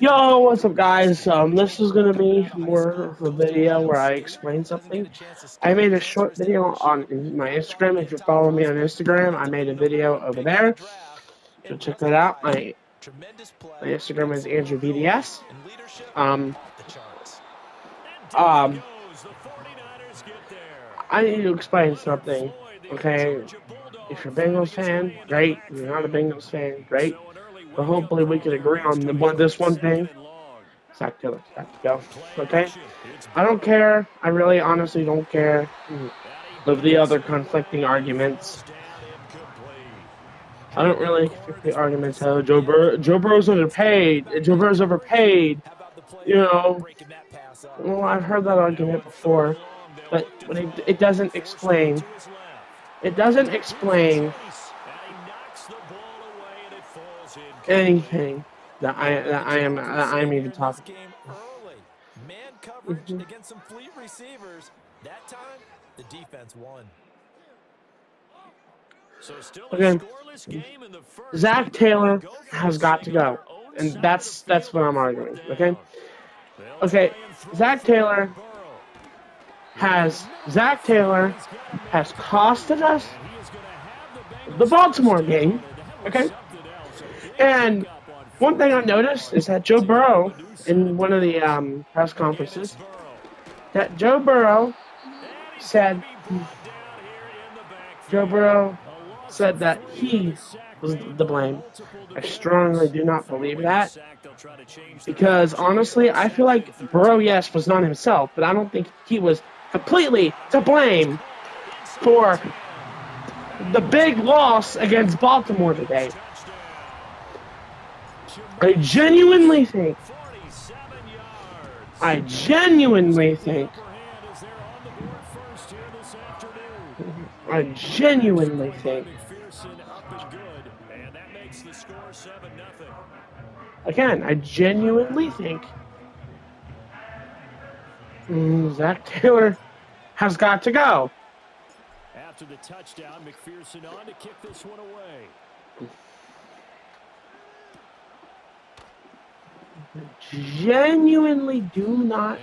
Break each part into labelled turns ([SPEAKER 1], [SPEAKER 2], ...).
[SPEAKER 1] Yo, what's up, guys? This is gonna be more of a video where I explain something. I made a short video on my Instagram. If you follow me on Instagram, I made a video over there. So check that out. My Instagram is AndrewBDS. Um, um, I need to explain something. Okay, if you're a Bengals fan, great. If you're not a Bengals fan, great. But hopefully we can agree on this one thing. Zac Taylor's got to go. Okay? I don't care. I really honestly don't care of the other conflicting arguments. I don't really think the arguments how Joe Burrow's underpaid. Joe Burrow's overpaid. You know. Well, I've heard that argument before. But it doesn't explain. It doesn't explain anything that I'm even talking.
[SPEAKER 2] Man coverage against some fleet receivers. That time, the defense won.
[SPEAKER 1] Okay. Zac Taylor has got to go, and that's what I'm arguing. Okay. Okay. Zac Taylor has costed us the Baltimore game. Okay. And one thing I noticed is that Joe Burrow, in one of the press conferences, that Joe Burrow said that he was the blame. I strongly do not believe that, because honestly, I feel like Burrow, yes, was not himself, but I don't think he was completely to blame for the big loss against Baltimore today. I genuinely think Zac Taylor has got to go.
[SPEAKER 3] After the touchdown, McPherson on to kick this one away.
[SPEAKER 1] Genuinely do not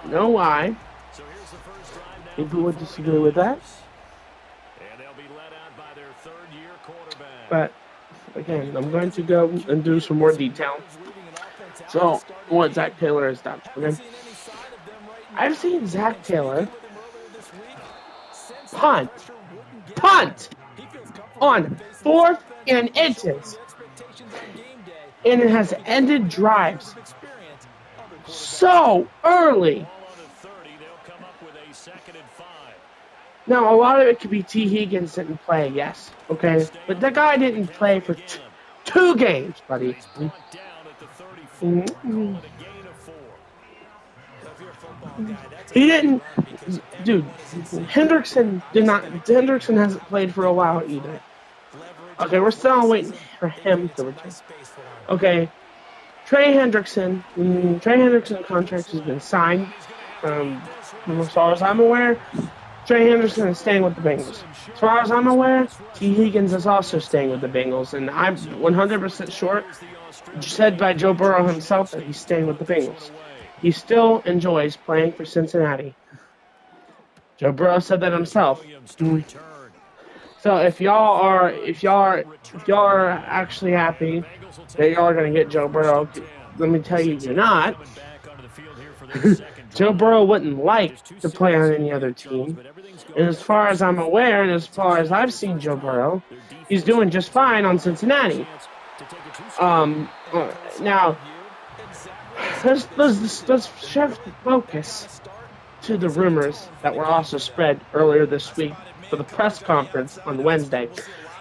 [SPEAKER 1] know why. People would disagree with that. But again, I'm going to go and do some more detail. So, what Zac Taylor has done. Okay? I've seen Zac Taylor punt on 4th and inches. And it has ended drives so early. Now, a lot of it could be T. Higgins didn't play, yes, okay? But the guy didn't play for two games, buddy. He didn't, dude. Hendrickson hasn't played for a while either. Okay, we're still waiting for him to return. Okay, Trey Hendrickson contract has been signed. As far as I'm aware, Trey Hendrickson is staying with the Bengals. As far as I'm aware, T. Higgins is also staying with the Bengals, and I'm 100% sure, said by Joe Burrow himself, that he's staying with the Bengals. He still enjoys playing for Cincinnati. Joe Burrow said that himself. So if y'all are actually happy that y'all are gonna get Joe Burrow, let me tell you, you're not. Joe Burrow wouldn't like to play on any other team. And as far as I'm aware, and as far as I've seen Joe Burrow, he's doing just fine on Cincinnati. Now, let's shift focus to the rumors that were also spread earlier this week for the press conference on Wednesday.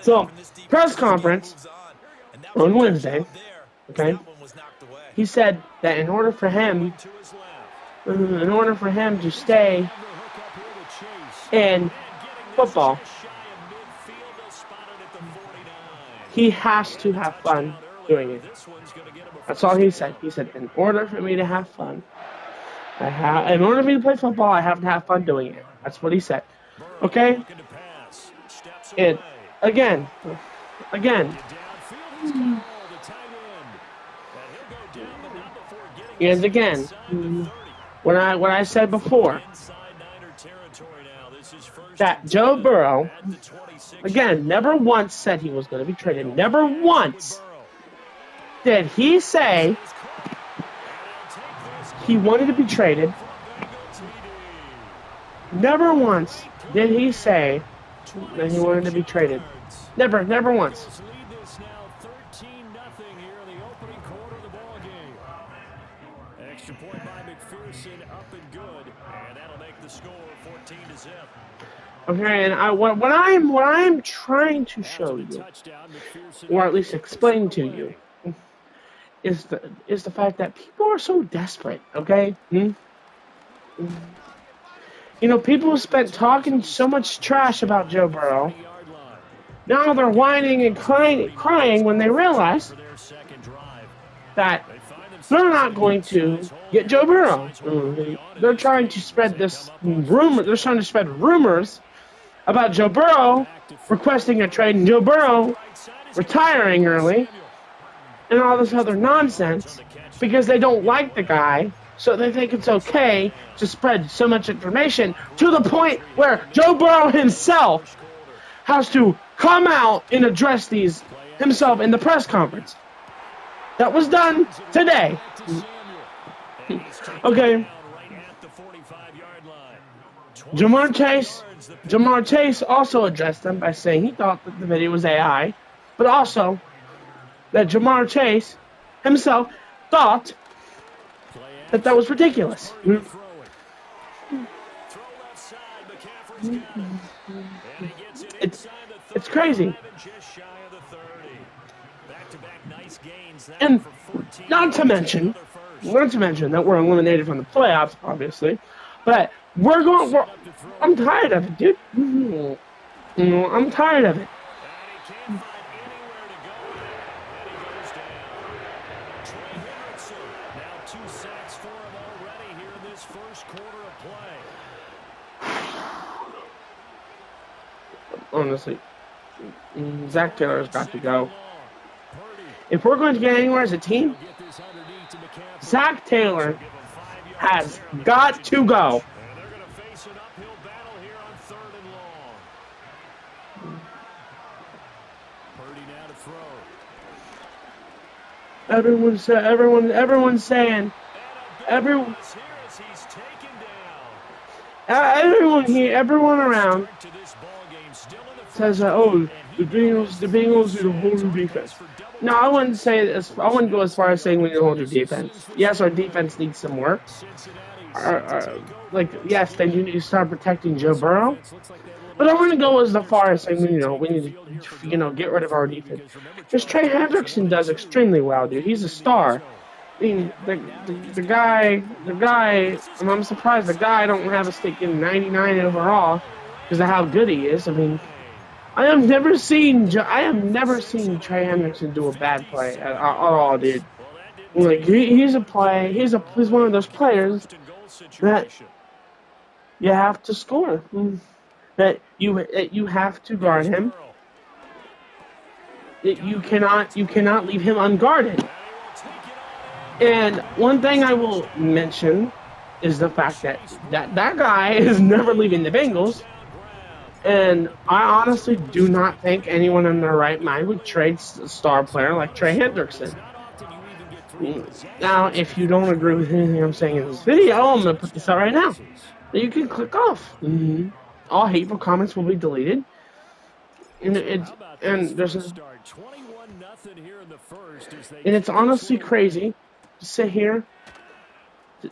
[SPEAKER 1] So, press conference on Wednesday, okay? He said that in order for him to stay in football, he has to have fun doing it. That's all he said. He said, in order for me to have fun, in order for me to play football, I have to have fun doing it. That's what he said. Okay? And again, And again, when I said before that Joe Burrow, again, never once said he was going to be traded. Never once did he say he wanted to be traded. Never once did he say that he wanted to be traded. Never once.
[SPEAKER 3] Extra point by McPherson, up and good, and that'll make the score 14-0.
[SPEAKER 1] Okay, and what I'm trying to show you, or at least explain to you, is the fact that people are so desperate. Okay. You know, people have spent talking so much trash about Joe Burrow. Now they're whining and crying when they realize that they're not going to get Joe Burrow. They're trying to spread this rumor. They're trying to spread rumors about Joe Burrow requesting a trade and Joe Burrow retiring early and all this other nonsense because they don't like the guy. So they think it's okay to spread so much information to the point where Joe Burrow himself has to come out and address these himself in the press conference. That was done today. Okay. Jamar Chase also addressed them by saying he thought that the video was AI, but also that Jamar Chase himself thought that was ridiculous. It's crazy. And not to mention that we're eliminated from the playoffs, obviously, but I'm tired of it, dude. I'm tired of it. Honestly, Zac Taylor's got to go. If we're going to get anywhere as a team, Zac Taylor has got to go. Everyone's saying, everyone around says, oh, the Bengals need a whole new defense. No, I wouldn't say this. I wouldn't go as far as saying we need a whole new defense. Yes, our defense needs some work. Yes, they need to start protecting Joe Burrow. But I wouldn't go as far as saying, we need to, get rid of our defense. Because Trey Hendrickson does extremely well, dude. He's a star. I mean, the guy, and I'm surprised the guy don't have a stake in 99 overall because of how good he is. I mean, I have never seen Trey Hendrickson do a bad play at all, dude. Like he's one of those players that you have to score. That you have to guard him. You cannot leave him unguarded. And one thing I will mention is the fact that guy is never leaving the Bengals. And I honestly do not think anyone in their right mind would trade a star player like Trey Hendrickson. Now, if you don't agree with anything I'm saying in this video, I'm going to put this out right now. You can click off. All hateful comments will be deleted. And it's honestly crazy to sit here.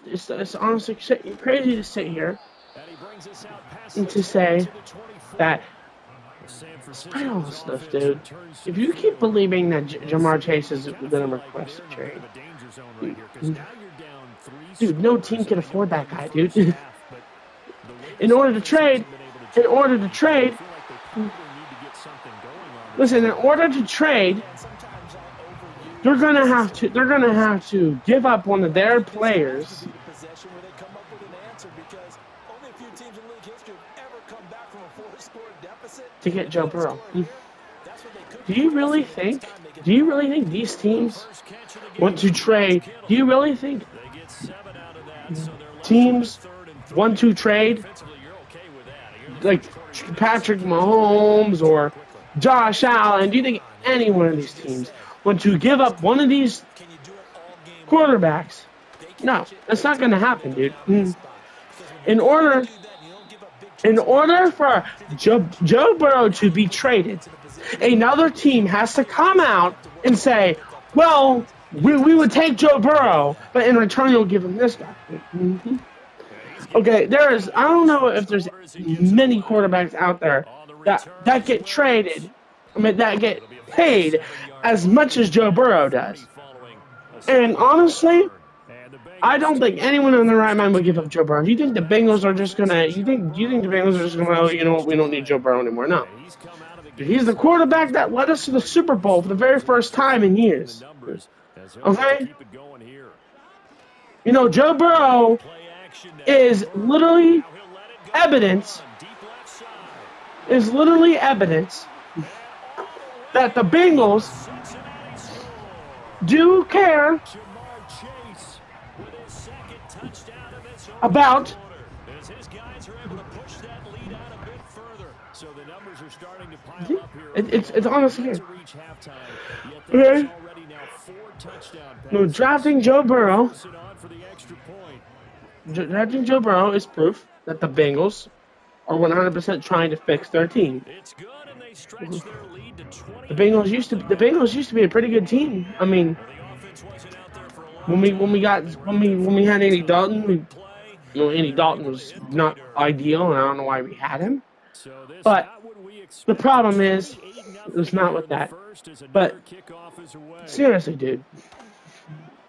[SPEAKER 1] It's honestly crazy to sit here and to say that despite all this stuff, dude, if you keep believing that Jamar Chase is going to request a trade, dude, no team can afford that guy, dude. In order to trade, they're gonna have to give up one of their players to get Joe Burrow. Do you really think Do you really think these teams want to trade? Do you really think teams want to trade like Patrick Mahomes or Josh Allen? Do you think any one of these teams want to give up one of these quarterbacks? No, that's not going to happen, dude. In order for Joe Burrow to be traded, another team has to come out and say, well, we would take Joe Burrow, but in return you'll give him this guy. Okay, I don't know if there's many quarterbacks out there that get traded, that get paid as much as Joe Burrow does. And honestly, I don't think anyone in their right mind would give up Joe Burrow. Do you think the Bengals are just gonna? Do you think the Bengals are just gonna? Oh, you know what? We don't need Joe Burrow anymore. No, he's the quarterback that led us to the Super Bowl for the very first time in years. Okay, Joe Burrow is literally evidence. That the Bengals do care about it's honestly here. Okay. No, drafting Joe Burrow is proof that the Bengals are 100% trying to fix their team. The Bengals used to be a pretty good team. I mean, when we had Andy Dalton, Andy Dalton was not ideal, and I don't know why we had him. But the problem is, it's not with that. But seriously, dude,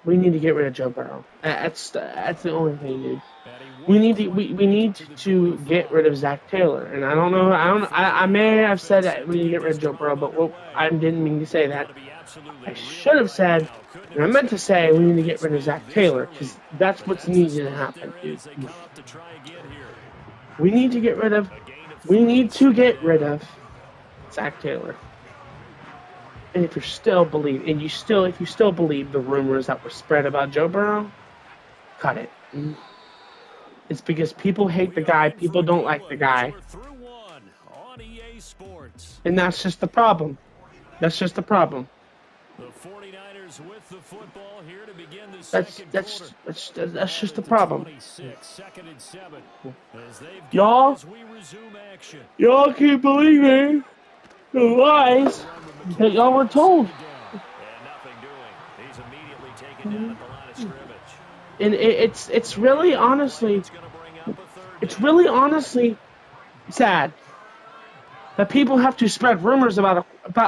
[SPEAKER 1] we need to get rid of Joe Burrow. That's the only thing, dude. We need to get rid of Zac Taylor, and I don't know. I may have said that we need to get rid of Joe Burrow, but I didn't mean to say that. I should have said, and I meant to say, we need to get rid of Zac Taylor, because that's what's needing to happen, dude. We need to get rid of Zac Taylor. And if you still believe the rumors that were spread about Joe Burrow, cut it. It's because people hate the guy, people don't like the guy. And that's just the problem. The 49ers with the football here to begin the that's just the problem. Y'all keep believing the lies that y'all were told. And it's really honestly sad that people have to spread rumors about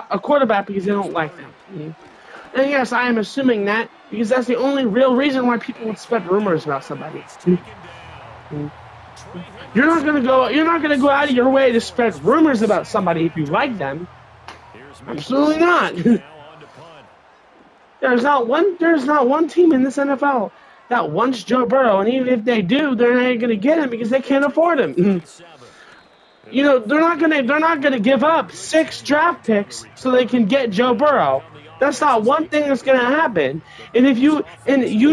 [SPEAKER 1] a quarterback because they don't like them. And yes, I am assuming that because that's the only real reason why people would spread rumors about somebody. You're not gonna go out of your way to spread rumors about somebody if you like them. Absolutely not. There's not one team in this NFL that wants Joe Burrow, and even if they do, they're not gonna get him because they can't afford him. They're not gonna give up 6 draft picks so they can get Joe Burrow. That's not one thing that's gonna happen. And you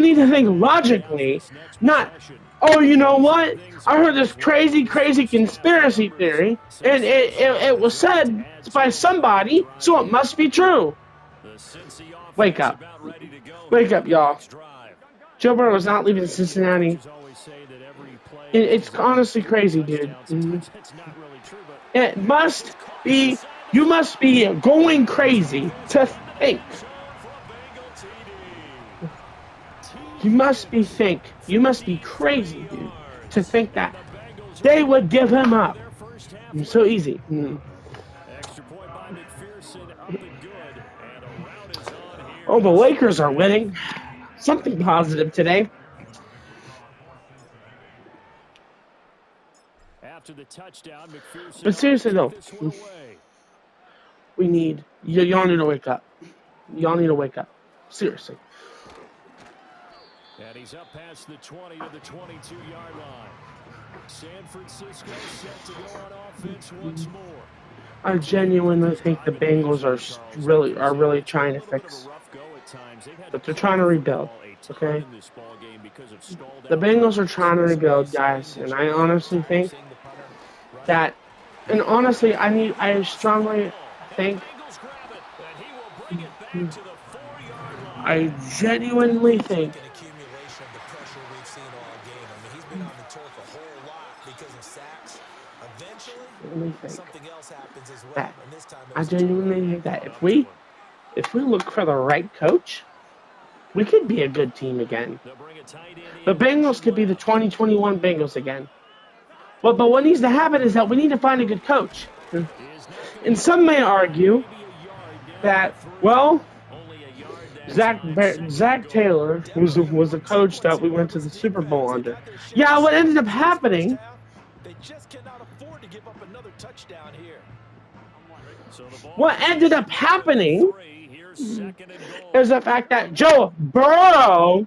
[SPEAKER 1] need to think logically, not, oh, you know what? I heard this crazy conspiracy theory, and it was said by somebody, so it must be true. Wake up, y'all. Joe Burrow is not leaving Cincinnati. It's honestly crazy, dude. You must be going crazy to think. You must be crazy, dude, to think that they would give him up. So easy. Oh, the Lakers are winning. Something positive today. But seriously though, y'all need to wake up. Y'all need to wake up. Seriously.
[SPEAKER 3] And he's up past the 20 to the 22-yard line. San Francisco set to go on offense once more.
[SPEAKER 1] I genuinely think the Bengals are really trying to fix, but they're trying to rebuild. Okay, the Bengals are trying to rebuild, guys, and I honestly think that, and honestly, I strongly think, I genuinely think that I genuinely think that if we look for the right coach, we could be a good team again. The Bengals could be the 2021 Bengals again. But what needs to happen is that we need to find a good coach. And some may argue that, well, Zac Taylor was a coach that we went to the Super Bowl under. Yeah, what ended up happening, what ended up happening is the fact that Joe Burrow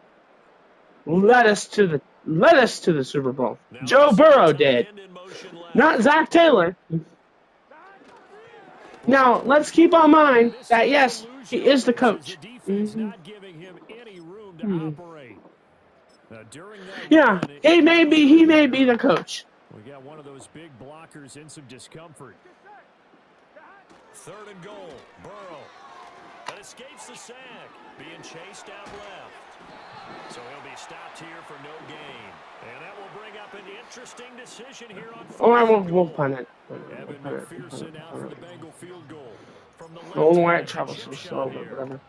[SPEAKER 1] led us to the Super Bowl. Joe Burrow did, not Zac Taylor. Now, let's keep in mind that, yes, he is the coach. Yeah, he may be the coach.
[SPEAKER 3] We got one of those big blockers in some discomfort. 3rd and goal. Burrow. That escapes the sack. Being chased out left. So he'll be stopped here for no gain. And that will bring up an interesting decision here on 4th.
[SPEAKER 1] We'll punt it.
[SPEAKER 3] Evan McPherson out for the Bengal field goal.
[SPEAKER 1] The only way it travels so slow, but whatever.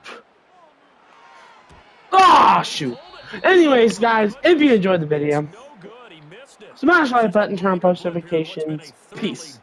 [SPEAKER 1] Ah, shoot. Anyways, guys, if you enjoyed the video, smash the like button, turn on post notifications. Peace.